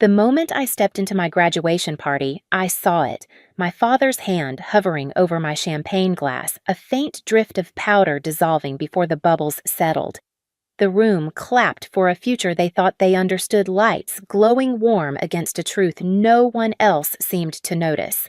The moment I stepped into my graduation party, I saw it, my father's hand hovering over my champagne glass, a faint drift of powder dissolving before the bubbles settled. The room clapped for a future they thought they understood, lights glowing warm against a truth no one else seemed to notice.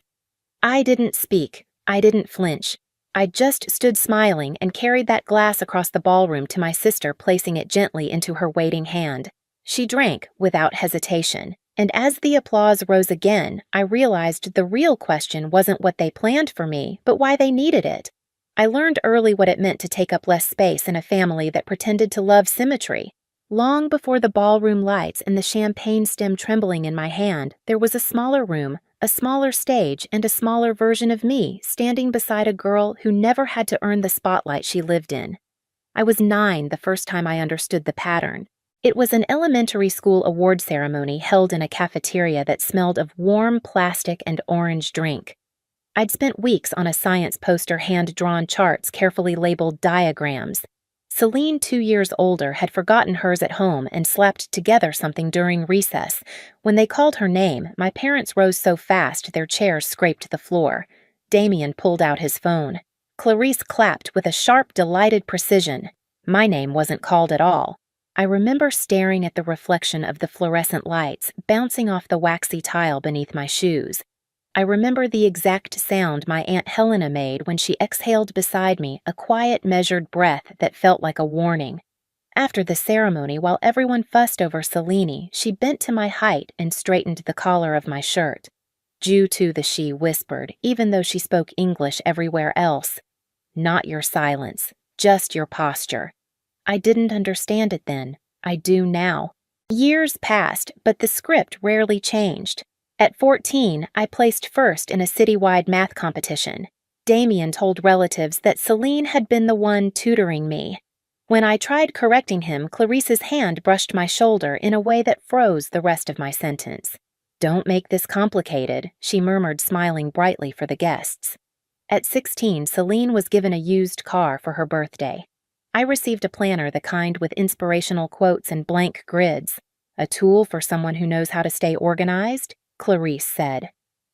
I didn't speak. I didn't flinch. I just stood smiling and carried that glass across the ballroom to my sister, placing it gently into her waiting hand. She drank without hesitation, and as the applause rose again, I realized the real question wasn't what they planned for me, but why they needed it. I learned early what it meant to take up less space in a family that pretended to love symmetry. Long before the ballroom lights and the champagne stem trembling in my hand, there was a smaller room, a smaller stage, and a smaller version of me standing beside a girl who never had to earn the spotlight she lived in. I was 9 the first time I understood the pattern. It was an elementary school award ceremony held in a cafeteria that smelled of warm plastic and orange drink. I'd spent weeks on a science poster, hand-drawn charts carefully labeled diagrams. Celine, 2 years older, had forgotten hers at home and slapped together something during recess. When they called her name, my parents rose so fast their chairs scraped the floor. Damien pulled out his phone. Clarice clapped with a sharp, delighted precision. My name wasn't called at all. I remember staring at the reflection of the fluorescent lights bouncing off the waxy tile beneath my shoes. I remember the exact sound my Aunt Helena made when she exhaled beside me, a quiet, measured breath that felt like a warning. After the ceremony, while everyone fussed over Selene, she bent to my height and straightened the collar of my shirt. "Jew to the," she whispered, even though she spoke English everywhere else. "Not your silence, just your posture." I didn't understand it then. I do now. Years passed, but the script rarely changed. At 14, I placed first in a citywide math competition. Damien told relatives that Celine had been the one tutoring me. When I tried correcting him, Clarice's hand brushed my shoulder in a way that froze the rest of my sentence. "Don't make this complicated," she murmured, smiling brightly for the guests. At 16, Celine was given a used car for her birthday. I received a planner, the kind with inspirational quotes and blank grids. "A tool for someone who knows how to stay organized?" Clarice said.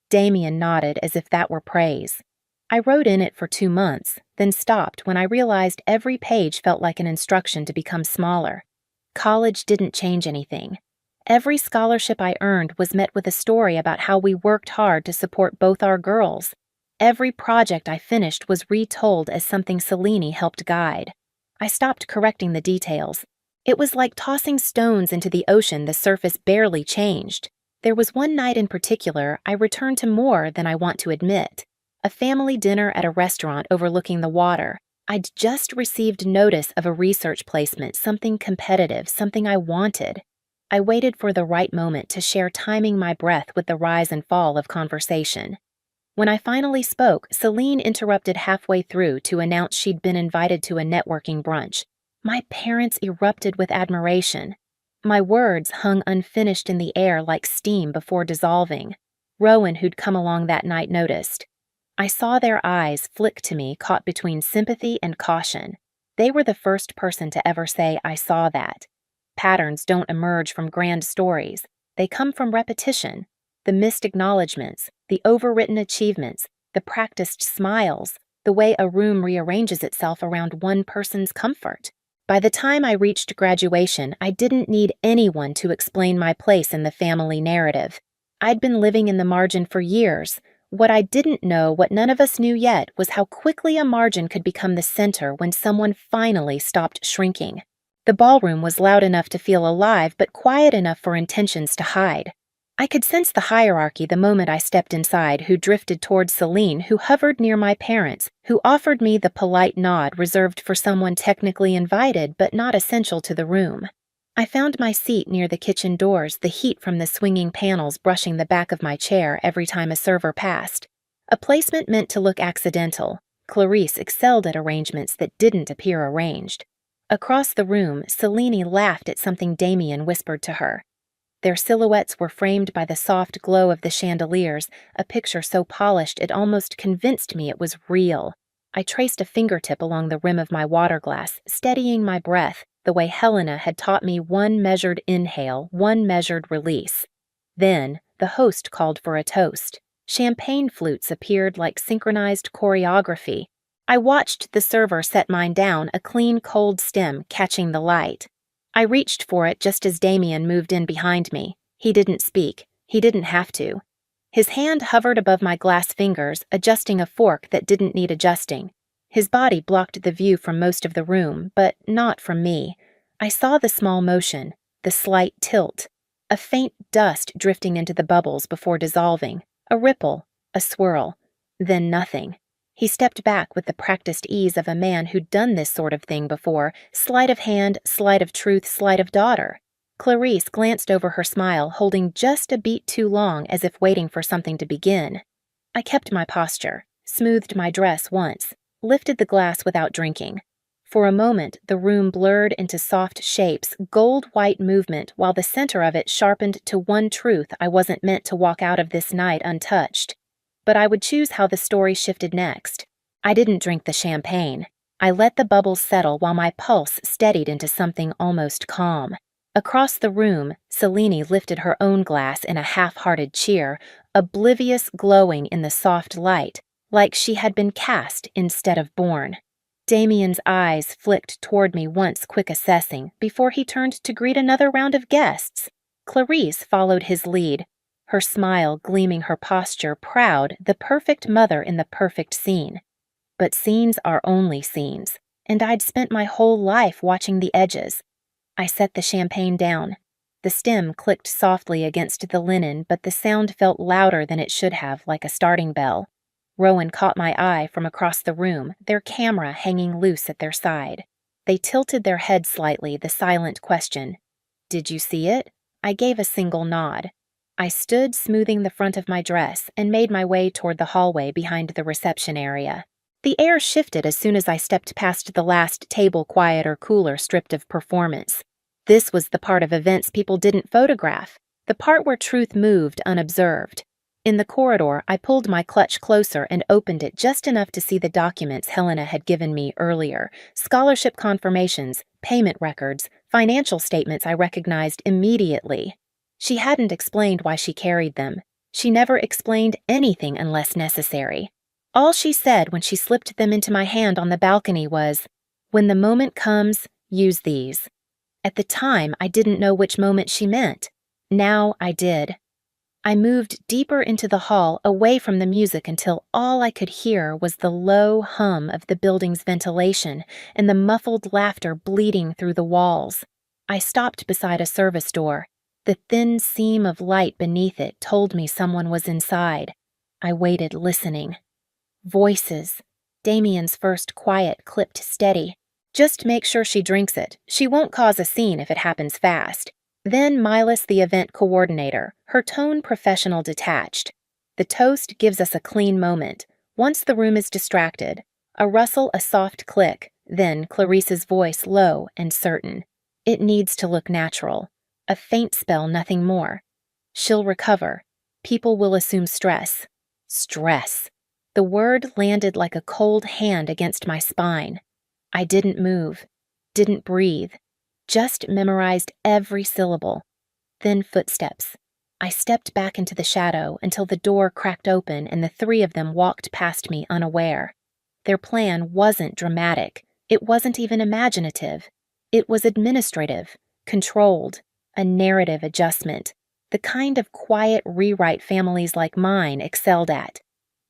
Damien nodded as if that were praise. I wrote in it for 2 months, then stopped when I realized every page felt like an instruction to become smaller. College didn't change anything. Every scholarship I earned was met with a story about how we worked hard to support both our girls. Every project I finished was retold as something Selene helped guide. I stopped correcting the details. It was like tossing stones into the ocean, the surface barely changed. There was one night in particular I returned to more than I want to admit. A family dinner at a restaurant overlooking the water. I'd just received notice of a research placement, something competitive, something I wanted. I waited for the right moment to share, timing my breath with the rise and fall of conversation. When I finally spoke, Celine interrupted halfway through to announce she'd been invited to a networking brunch. My parents erupted with admiration. My words hung unfinished in the air like steam before dissolving. Rowan, who'd come along that night, noticed. I saw their eyes flick to me, caught between sympathy and caution. They were the first person to ever say, "I saw that." Patterns don't emerge from grand stories. They come from repetition. The missed acknowledgments, the overwritten achievements, the practiced smiles, the way a room rearranges itself around one person's comfort. By the time I reached graduation, I didn't need anyone to explain my place in the family narrative. I'd been living in the margin for years. What I didn't know, what none of us knew yet, was how quickly a margin could become the center when someone finally stopped shrinking. The ballroom was loud enough to feel alive, but quiet enough for intentions to hide. I could sense the hierarchy the moment I stepped inside, who drifted towards Celine, who hovered near my parents, who offered me the polite nod reserved for someone technically invited but not essential to the room. I found my seat near the kitchen doors, the heat from the swinging panels brushing the back of my chair every time a server passed. A placement meant to look accidental. Clarice excelled at arrangements that didn't appear arranged. Across the room, Selene laughed at something Damien whispered to her. Their silhouettes were framed by the soft glow of the chandeliers, a picture so polished it almost convinced me it was real. I traced a fingertip along the rim of my water glass, steadying my breath, the way Helena had taught me, one measured inhale, one measured release. Then, the host called for a toast. Champagne flutes appeared like synchronized choreography. I watched the server set mine down, a clean, cold stem catching the light. I reached for it just as Damien moved in behind me. He didn't speak. He didn't have to. His hand hovered above my glass fingers, adjusting a fork that didn't need adjusting. His body blocked the view from most of the room, but not from me. I saw the small motion, the slight tilt, a faint dust drifting into the bubbles before dissolving, a ripple, a swirl, then nothing. He stepped back with the practiced ease of a man who'd done this sort of thing before, sleight of hand, sleight of truth, sleight of daughter. Clarice glanced over her smile, holding just a beat too long as if waiting for something to begin. I kept my posture, smoothed my dress once, lifted the glass without drinking. For a moment, the room blurred into soft shapes, gold-white movement, while the center of it sharpened to one truth: I wasn't meant to walk out of this night untouched. But I would choose how the story shifted next. I didn't drink the champagne. I let the bubbles settle while my pulse steadied into something almost calm. Across the room, Selene lifted her own glass in a half-hearted cheer, oblivious, glowing in the soft light, like she had been cast instead of born. Damien's eyes flicked toward me once, quick assessing, before he turned to greet another round of guests. Clarice followed his lead, her smile gleaming, her posture proud, the perfect mother in the perfect scene. But scenes are only scenes, and I'd spent my whole life watching the edges. I set the champagne down. The stem clicked softly against the linen, but the sound felt louder than it should have, like a starting bell. Rowan caught my eye from across the room, their camera hanging loose at their side. They tilted their heads slightly, the silent question. "Did you see it?" I gave a single nod. I stood smoothing the front of my dress and made my way toward the hallway behind the reception area. The air shifted as soon as I stepped past the last table, quieter, cooler, stripped of performance. This was the part of events people didn't photograph, the part where truth moved unobserved. In the corridor, I pulled my clutch closer and opened it just enough to see the documents Helena had given me earlier: scholarship confirmations, payment records, financial statements I recognized immediately. She hadn't explained why she carried them. She never explained anything unless necessary. All she said when she slipped them into my hand on the balcony was, "When the moment comes, use these." At the time, I didn't know which moment she meant. Now I did. I moved deeper into the hall, away from the music, until all I could hear was the low hum of the building's ventilation and the muffled laughter bleeding through the walls. I stopped beside a service door. The thin seam of light beneath it told me someone was inside. I waited, listening. Voices. Damien's first quiet, clipped steady. "Just make sure she drinks it. She won't cause a scene if it happens fast." Then Milas, the event coordinator, her tone professional, detached. "The toast gives us a clean moment. Once the room is distracted." A rustle, a soft click, then Clarice's voice low and certain. "It needs to look natural. A faint spell, nothing more. She'll recover. People will assume stress." Stress. The word landed like a cold hand against my spine. I didn't move, didn't breathe, just memorized every syllable. Then footsteps. I stepped back into the shadow until the door cracked open and the three of them walked past me unaware. Their plan wasn't dramatic. It wasn't even imaginative. It was administrative, controlled, a narrative adjustment, the kind of quiet rewrite families like mine excelled at.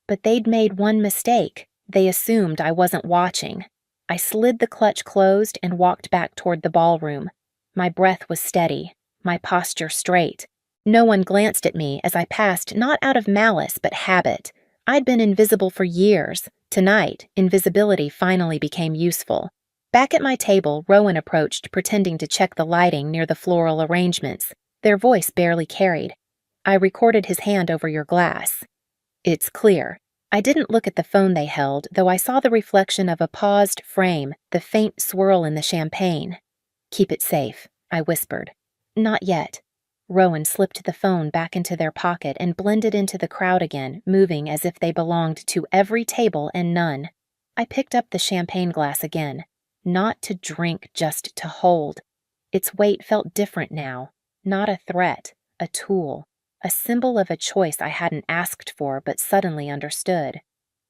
But they'd made one mistake. They assumed I wasn't watching. I slid the clutch closed and walked back toward the ballroom. My breath was steady, my posture straight. No one glanced at me as I passed, not out of malice but habit. I'd been invisible for years. Tonight, invisibility finally became useful. Back at my table, Rowan approached, pretending to check the lighting near the floral arrangements. Their voice barely carried. "I recorded his hand over your glass. It's clear." I didn't look at the phone they held, though I saw the reflection of a paused frame, the faint swirl in the champagne. "Keep it safe," I whispered. "Not yet." Rowan slipped the phone back into their pocket and blended into the crowd again, moving as if they belonged to every table and none. I picked up the champagne glass again. Not to drink, just to hold. Its weight felt different now. Not a threat, a tool. a symbol of a choice I hadn't asked for but suddenly understood.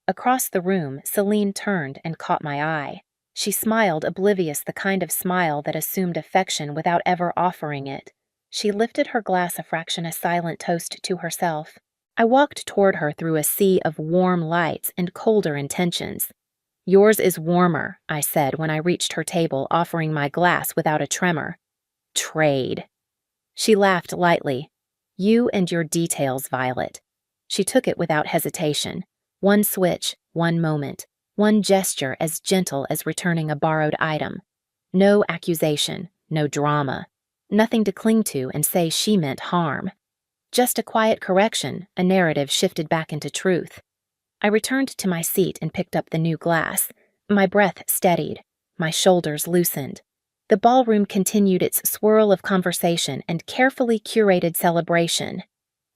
Across the room, Celine turned and caught my eye. She smiled, oblivious, the kind of smile that assumed affection without ever offering it. She lifted her glass a fraction, a silent toast to herself. I walked toward her through a sea of warm lights and colder intentions. "Yours is warmer," I said when I reached her table, offering my glass without a tremor. "Trade." She laughed lightly. "You and your details, Violet." She took it without hesitation. One switch, one moment, one gesture as gentle as returning a borrowed item. No accusation, no drama. Nothing to cling to and say she meant harm. Just a quiet correction, a narrative shifted back into truth. I returned to my seat and picked up the new glass. My breath steadied. My shoulders loosened. The ballroom continued its swirl of conversation and carefully curated celebration.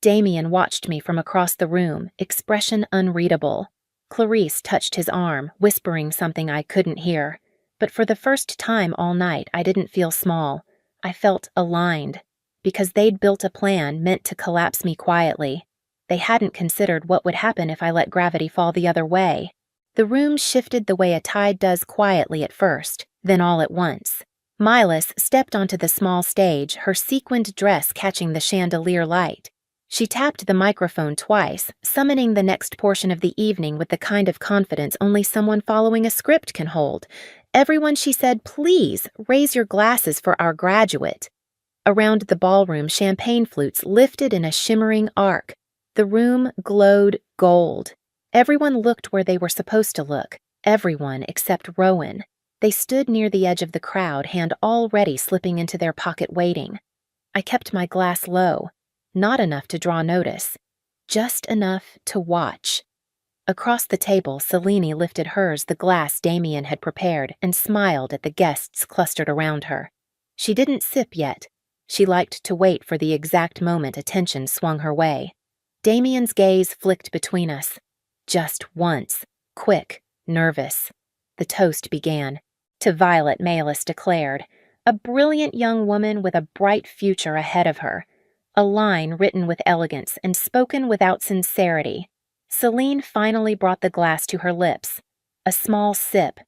Damien watched me from across the room, expression unreadable. Clarice touched his arm, whispering something I couldn't hear. But for the first time all night, I didn't feel small. I felt aligned, because they'd built a plan meant to collapse me quietly. They hadn't considered what would happen if I let gravity fall the other way. The room shifted the way a tide does, quietly at first, then all at once. Milas stepped onto the small stage, her sequined dress catching the chandelier light. She tapped the microphone twice, summoning the next portion of the evening with the kind of confidence only someone following a script can hold. "Everyone," she said, "please raise your glasses for our graduate." Around the ballroom, champagne flutes lifted in a shimmering arc. The room glowed gold. Everyone looked where they were supposed to look. Everyone except Rowan. They stood near the edge of the crowd, hand already slipping into their pocket waiting. I kept my glass low. Not enough to draw notice. Just enough to watch. Across the table, Selene lifted hers, the glass Damien had prepared, and smiled at the guests clustered around her. She didn't sip yet. She liked to wait for the exact moment attention swung her way. Damien's gaze flicked between us. Just once. Quick, nervous. The toast began. "To Violet," Malis declared. A brilliant young woman with a bright future ahead of her. A line written with elegance and spoken without sincerity. Celine finally brought the glass to her lips. A small sip.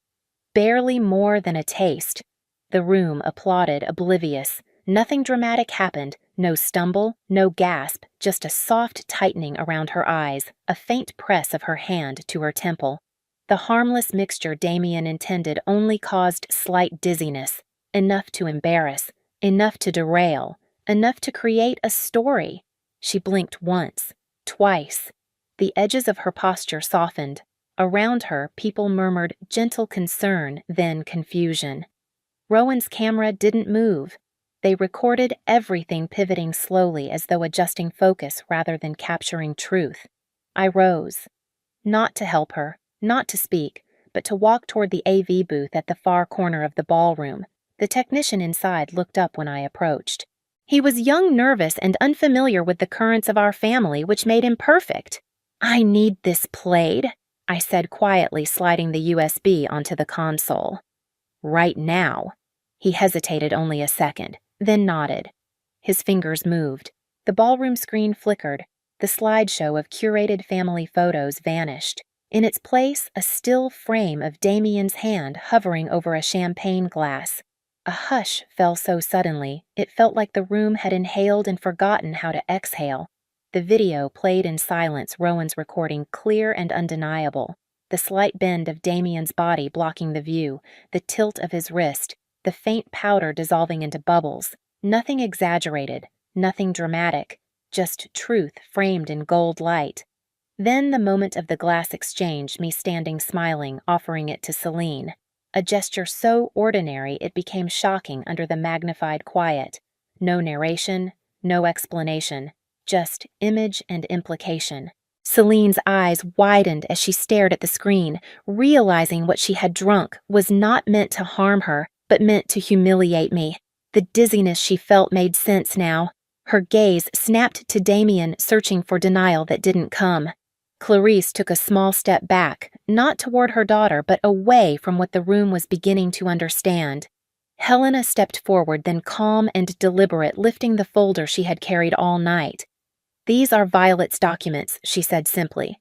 Barely more than a taste. The room applauded, oblivious. Nothing dramatic happened. No stumble, no gasp, just a soft tightening around her eyes, a faint press of her hand to her temple. The harmless mixture Damien intended only caused slight dizziness, enough to embarrass, enough to derail, enough to create a story. She blinked once, twice. The edges of her posture softened. Around her, people murmured gentle concern, then confusion. Rowan's camera didn't move. They recorded everything, pivoting slowly as though adjusting focus rather than capturing truth. I rose. Not to help her, not to speak, but to walk toward the AV booth at the far corner of the ballroom. The technician inside looked up when I approached. He was young, nervous, and unfamiliar with the currents of our family, which made him perfect. "I need this played," I said quietly, sliding the USB onto the console. "Right now." He hesitated only a second, then nodded. His fingers moved. The ballroom screen flickered. The slideshow of curated family photos vanished. In its place, a still frame of Damien's hand hovering over a champagne glass. A hush fell so suddenly, it felt like the room had inhaled and forgotten how to exhale. The video played in silence, Rowan's recording clear and undeniable. The slight bend of Damien's body blocking the view, the tilt of his wrist, the faint powder dissolving into bubbles. Nothing exaggerated, nothing dramatic, just truth framed in gold light. Then the moment of the glass exchange, me standing smiling, offering it to Celine. A gesture so ordinary it became shocking under the magnified quiet. No narration, no explanation, just image and implication. Celine's eyes widened as she stared at the screen, realizing what she had drunk was not meant to harm her, but meant to humiliate me. The dizziness she felt made sense now. Her gaze snapped to Damien, searching for denial that didn't come. Clarice took a small step back, not toward her daughter, but away from what the room was beginning to understand. Helena stepped forward, then calm and deliberate, lifting the folder she had carried all night. "These are Violet's documents," she said simply.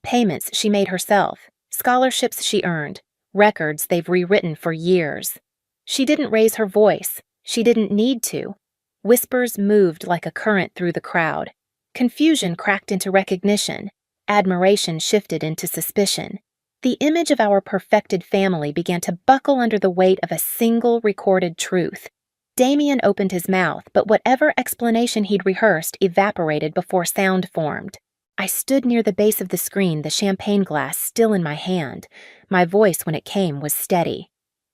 "Payments she made herself, scholarships she earned, records they've rewritten for years." She didn't raise her voice. She didn't need to. Whispers moved like a current through the crowd. Confusion cracked into recognition. Admiration shifted into suspicion. The image of our perfected family began to buckle under the weight of a single recorded truth. Damien opened his mouth, but whatever explanation he'd rehearsed evaporated before sound formed. I stood near the base of the screen, the champagne glass still in my hand. My voice, when it came, was steady.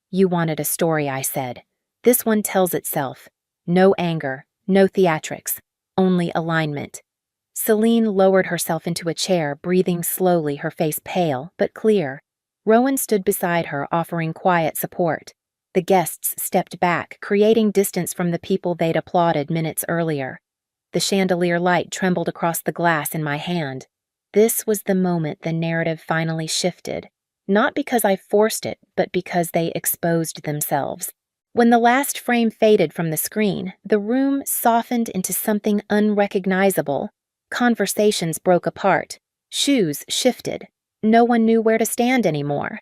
"You wanted a story," I said. "This one tells itself. No anger, no theatrics, only alignment." Celine lowered herself into a chair, breathing slowly, her face pale but clear. Rowan stood beside her, offering quiet support. The guests stepped back, creating distance from the people they'd applauded minutes earlier. The chandelier light trembled across the glass in my hand. This was the moment the narrative finally shifted. Not because I forced it, but because they exposed themselves. When the last frame faded from the screen, the room softened into something unrecognizable. Conversations broke apart. Shoes shifted. No one knew where to stand anymore.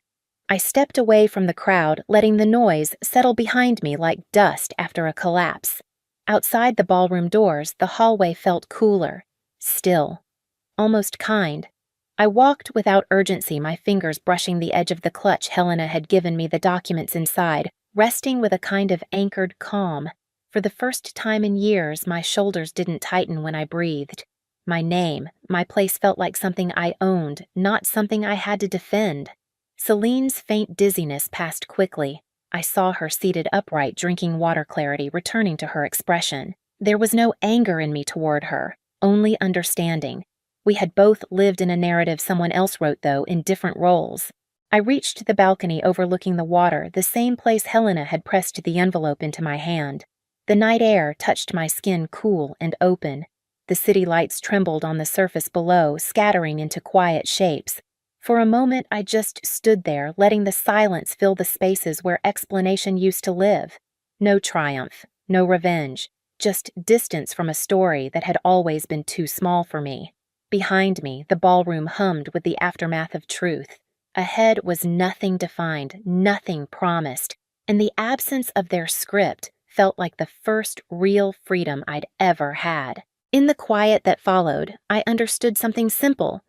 I stepped away from the crowd, letting the noise settle behind me like dust after a collapse. Outside the ballroom doors, the hallway felt cooler, still, almost kind. I walked without urgency, my fingers brushing the edge of the clutch Helena had given me the documents inside, resting with a kind of anchored calm. For the first time in years, my shoulders didn't tighten when I breathed. My name, my place felt like something I owned, not something I had to defend. Celine's faint dizziness passed quickly. I saw her seated upright, drinking water clarity, returning to her expression. There was no anger in me toward her, only understanding. We had both lived in a narrative someone else wrote, though, in different roles. I reached the balcony overlooking the water, the same place Helena had pressed the envelope into my hand. The night air touched my skin cool and open. The city lights trembled on the surface below, scattering into quiet shapes. For a moment, I just stood there, letting the silence fill the spaces where explanation used to live. No triumph, no revenge, just distance from a story that had always been too small for me. Behind me, the ballroom hummed with the aftermath of truth. Ahead was nothing defined, nothing promised, and the absence of their script felt like the first real freedom I'd ever had. In the quiet that followed, I understood something simple.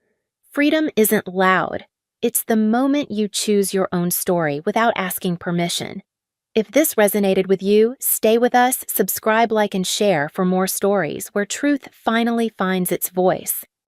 Freedom isn't loud. It's the moment you choose your own story without asking permission. If this resonated with you, stay with us, subscribe, like, and share for more stories where truth finally finds its voice.